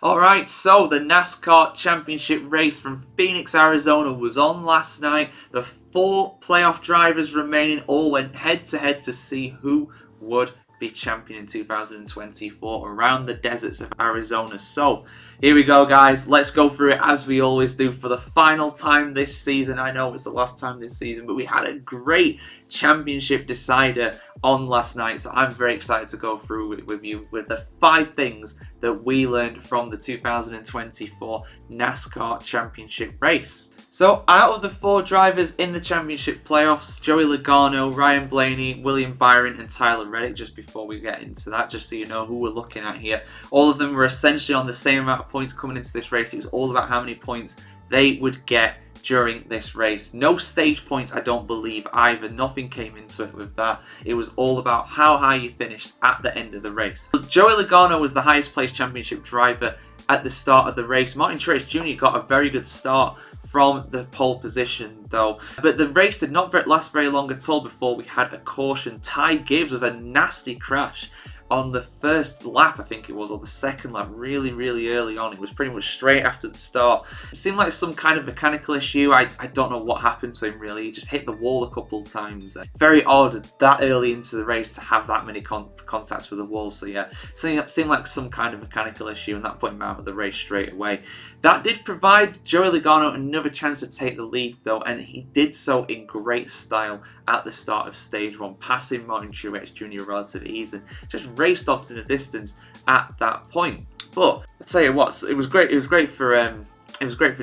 Alright, so the NASCAR Championship race from Phoenix, Arizona was on last night. The 4 playoff drivers remaining all went head to head to see who would be champion in 2024 around the deserts of Arizona. So here we go, guys. Let's go through it as we always do for the final time this season. I know it's the last time this season, but we had a great championship decider on last night, so I'm very excited to go through it with you with the 5 things that we learned from the 2024 NASCAR Championship race. So out of the 4 drivers in the championship playoffs, Joey Logano, Ryan Blaney, William Byron and Tyler Reddick, just before we get into that, just so you know who we're looking at here, all of them were essentially on the same amount of points coming into this race. It was all about how many points they would get during this race. No stage points, I don't believe either. Nothing came into it with that. It was all about how high you finished at the end of the race. Joey Logano was the highest placed championship driver at the start of the race. Martin Truex Jr. got a very good start from the pole position though, but the race did not last very long at all before we had a caution. Ty Gibbs with a nasty crash on the first lap, I think it was, or the second lap, really early on. It was pretty much straight after the start. It seemed like some kind of mechanical issue. I don't know what happened to him really. He just hit the wall a couple of times. Very odd that early into the race to have that many contacts with the wall. So yeah, it seemed like some kind of mechanical issue, and that put him out of the race straight away. That did provide Joey Logano another chance to take the lead though, and he did so in great style at the start of stage 1, passing Martin Truex Jr. relatively easy. Just raced off to the distance at that point. But I tell you what, it was great. It was great for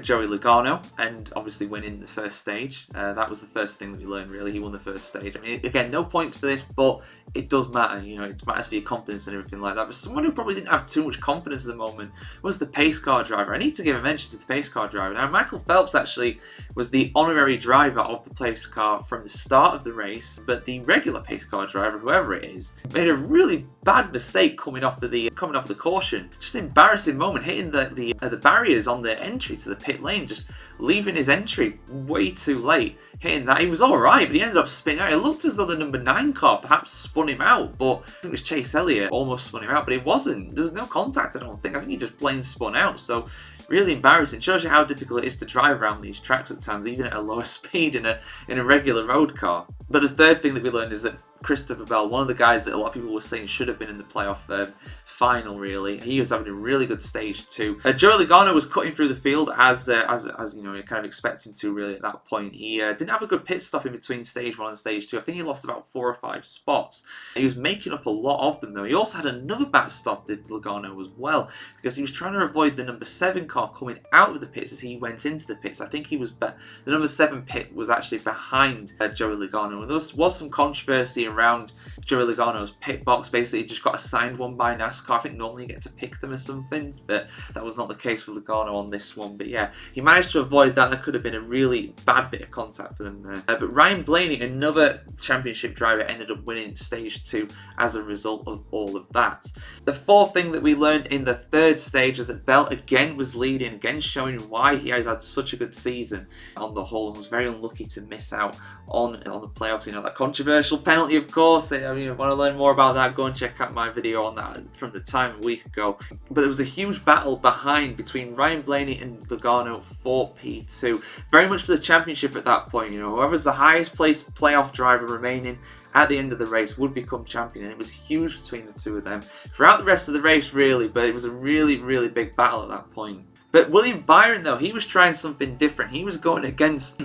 Joey Logano, and obviously winning the first stage. That was the first thing that we learned really. He won the first stage. I mean, again, no points for this, but it does matter. You know, it matters for your confidence and everything like that. But someone who probably didn't have too much confidence at the moment was the pace car driver. I need to give a mention to the pace car driver. Now, Michael Phelps actually was the honorary driver of the pace car from the start of the race, but the regular pace car driver, whoever it is, made a really bad mistake coming off the caution. Just an embarrassing moment, hitting the barriers on the entry to the pit lane, just leaving his entry way too late. Hitting that, he was alright, but he ended up spinning out. It looked as though the number 9 car perhaps spun him out, but I think it was Chase Elliott almost spun him out, but it wasn't. There was no contact, I don't think. I think he just plain spun out. So really embarrassing. Shows you how difficult it is to drive around these tracks at times, even at a lower speed in a regular road car. But the third thing that we learned is that Christopher Bell, one of the guys that a lot of people were saying should have been in the playoff final, really. He was having a really good stage too. Joey Logano was cutting through the field as you know, you're kind of expecting to really at that point. He didn't have a good pit stop in between stage 1 and stage 2. I think he lost about 4 or 5 spots. He was making up a lot of them though. He also had another back stop, did Logano as well, because he was trying to avoid the number 7 car coming out of the pits as he went into the pits. I think he was the number 7 pit was actually behind Joey Logano, and there was some controversy around Joey Logano's pit box. Basically, he just got assigned one by NASCAR. I think normally you get to pick them or something, but that was not the case for Logano on this one. But yeah, he managed to avoid that. That could have been a really bad bit of contact for them there. But Ryan Blaney, another championship driver, ended up winning stage 2 as a result of all of that. The fourth thing that we learned in the third stage is that Bell again was leading, again showing why he has had such a good season on the whole, and was very unlucky to miss out on the playoffs. You know, that controversial penalty, of course. I mean, if you want to learn more about that, go and check out my video on that from the time a week ago. But there was a huge battle between Ryan Blaney and Logano for P2. Very much for the championship at that point. You know, whoever's the highest placed playoff driver remaining at the end of the race would become champion, and it was huge between the two of them throughout the rest of the race, really. But it was a really big battle at that point. But William Byron, though, he was trying something different. He was going against,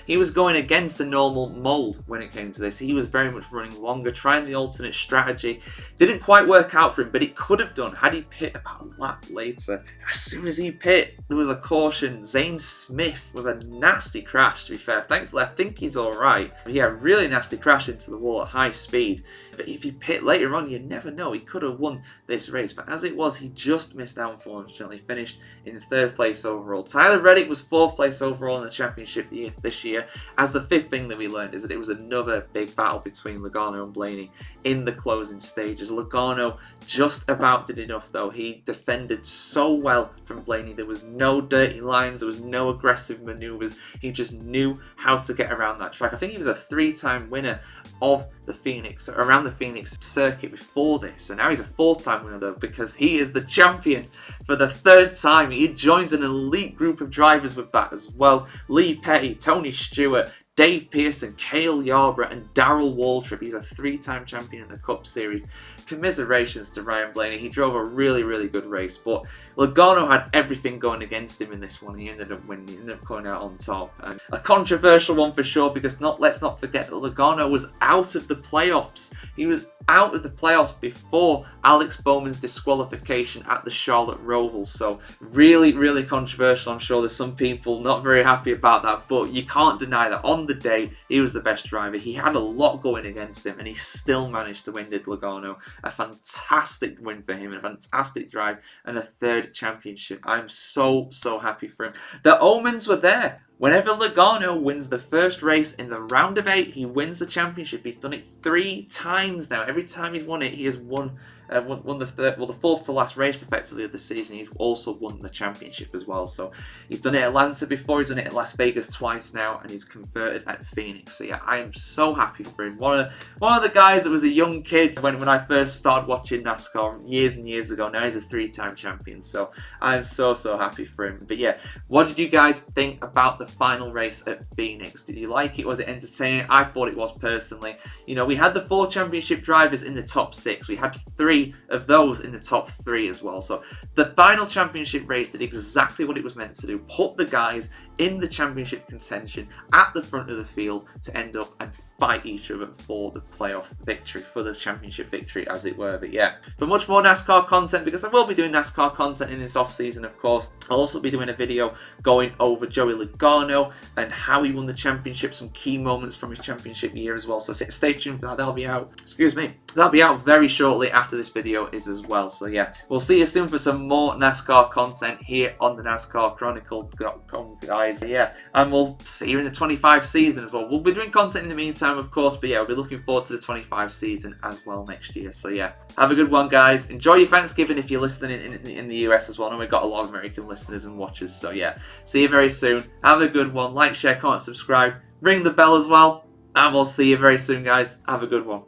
he was going against the normal mold when it came to this. He was very much running longer, trying the alternate strategy. Didn't quite work out for him, but it could have done had he pit about a lap later. As soon as he pit, there was a caution. Zane Smith with a nasty crash, to be fair. Thankfully, I think he's all right. But yeah, really nasty crash into the wall at high speed. But if he pit later on, you never know. He could have won this race. But as it was, he just missed out, unfortunately. Finished in 3rd place overall. Tyler Reddick was 4th place overall in the championship this year. As the 5th thing that we learned is that it was another big battle between Logano and Blaney in the closing stages. Logano just about did enough though. He defended so well from Blaney. There was no dirty lines, there was no aggressive maneuvers. He just knew how to get around that track. I think he was a 3-time winner of the Phoenix, around the Phoenix circuit before this, and now he's a 4-time winner though, because he is the champion for the third time. He joins an elite group of drivers with that as well. Lee Petty, Tony Stewart, Dave Pearson, Cale Yarborough and Darrell Waltrip. He's a 3-time champion in the Cup Series. Commiserations to Ryan Blaney. He drove a really, really good race, but Logano had everything going against him in this one. He ended up winning. He ended up coming out on top. And a controversial one for sure, because let's not forget that Logano was out of the playoffs. He was out of the playoffs before Alex Bowman's disqualification at the Charlotte Roval. So really, really controversial. I'm sure there's some people not very happy about that, but you can't deny that on the day he was the best driver. He had a lot going against him and he still managed to win, did Logano. A fantastic win for him, a fantastic drive and a 3rd championship. I'm so happy for him. The omens were there. Whenever Logano wins the first race in the round of 8, he wins the championship. He's done it 3 times now. Every time he's won it, he has won the 4th to last race effectively of the season. He's also won the championship as well. So he's done it at Atlanta before, he's done it at Las Vegas twice now, and he's converted at Phoenix. So yeah, I am so happy for him. One of the guys that was a young kid when I first started watching NASCAR years and years ago. Now he's a 3-time champion. So I'm so happy for him. But yeah, what did you guys think about the final race at Phoenix? Did you like it? Was it entertaining? I thought it was personally. You know, we had the 4 championship drivers in the top 6. We had 3 of those in the top 3 as well. So the final championship race did exactly what it was meant to do. Put the guys in the championship contention at the front of the field to end up and fight each other for the playoff victory, for the championship victory as it were. But yeah, for much more NASCAR content, because I will be doing NASCAR content in this off season of course, I'll also be doing a video going over Joey Logano and how he won the championship, some key moments from his championship year as well. So stay tuned for that. That'll be out, that'll be out very shortly after this video is as well. So yeah, we'll see you soon for some more NASCAR content here on the NASCAR Chronicle.com, guys. Yeah, and we'll see you in the 25 season as well. We'll be doing content in the meantime, of course, but yeah, we'll be looking forward to the 25 season as well next year. So yeah, have a good one, guys. Enjoy your Thanksgiving if you're listening in the US as well. I know we've got a lot of American listeners and watchers. So yeah, see you very soon. Have a good one. Like, share, comment, subscribe, ring the bell as well, and we'll see you very soon, guys. Have a good one.